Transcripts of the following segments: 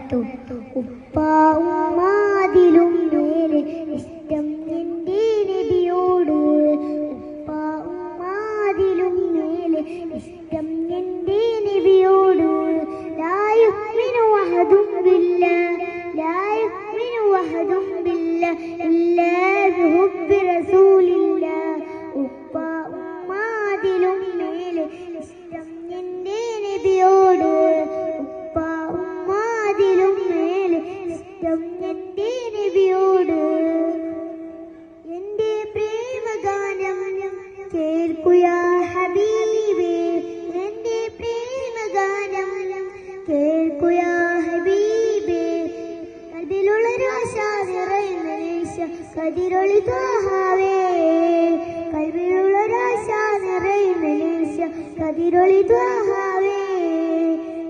പാട്ടു ഉപ്പാ ഉമ്മാതിലും മേലെ ഇഷ്ടം എൻ്റെ നബിയോട് ഉപ്പാ ഉമ്മാതിലും മേലെ ഇഷ്ടം എൻ്റെ നബിയോട് ലാ യുഅ്മിനു അഹദും ബില്ലാഹ് ലാ യുഅ്മിനു അഹദും ബില്ലാഹ് ഇല്ലാ ബിഹുബ്ബി റസൂലില്ലാഹ് ഉപ്പാ ഉമ്മാതിലും മേലെ ഇഷ്ടം എൻ്റെ നബിയോട് ഉപ്പാ ഉമ്മാതിലും മേലെ ഇഷ്ടം എൻ്റെ നബിയോട് എൻ്റെ പ്രേമഗാനം കേൾക്കുയാ ഹബീബേ എൻ്റെ പ്രേമഗാനം കേൾക്കുയാ ഹബീബേ കൽബിലുള്ളൊരാശ നിറയുന്ന നേശ കതിരൊളി ത്വാഹാവേ കൽബിലുള്ളൊരാശ നിറയുന്ന നേശ കതിരൊളി ത്വാഹാവേ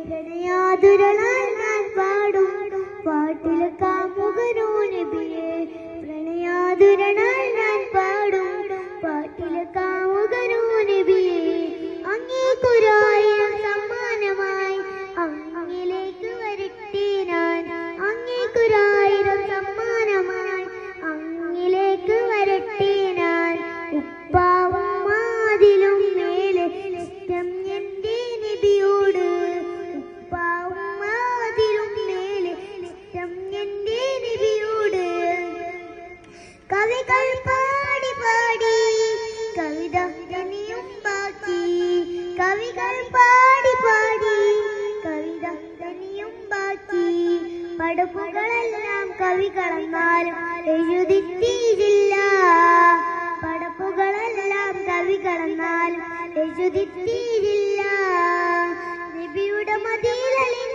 പ്രണയാതുരളാൽ ഞാൻ പാടും പാട്ടിലെ കാമുകനോ നബിയേ പ്രണയാതുരളാൽ ഞാൻ പാടും പാട്ടിലെ കാമുകനോ നബിയേ അങ്ങേക്കൊരായിരം സമ്മാനമായി അങ്ങിലേക്ക് വരട്ടെ ഞാൻ അങ്ങേക്കൊരായിരം സമ്മാനമായി അങ്ങിലേക്ക് വരട്ടെ ഞാൻ ഉപ്പാ ഉമ്മാതിലും മേലെ ഇഷ്ടം എൻ്റെ നബിയോട് ഉപ്പാ ഉമ്മാതിലും മേലെ ഇഷ്ടം എൻ്റെ നബിയോട് കവികൾ പാടി പാടി കവിത ഇനിയും ബാക്കി കവികൾ പാടി പാടി കവിത ഇനിയും ബാക്കി പടപ്പുകളെല്ലാം കവികളെന്നാലും എഴുതിത്തീരില്ല പടപ്പുകളെല്ലാം കവികളെന്നാലും എഴുതിത്തീരില്ല നബിയുടെ മദീനയിൽ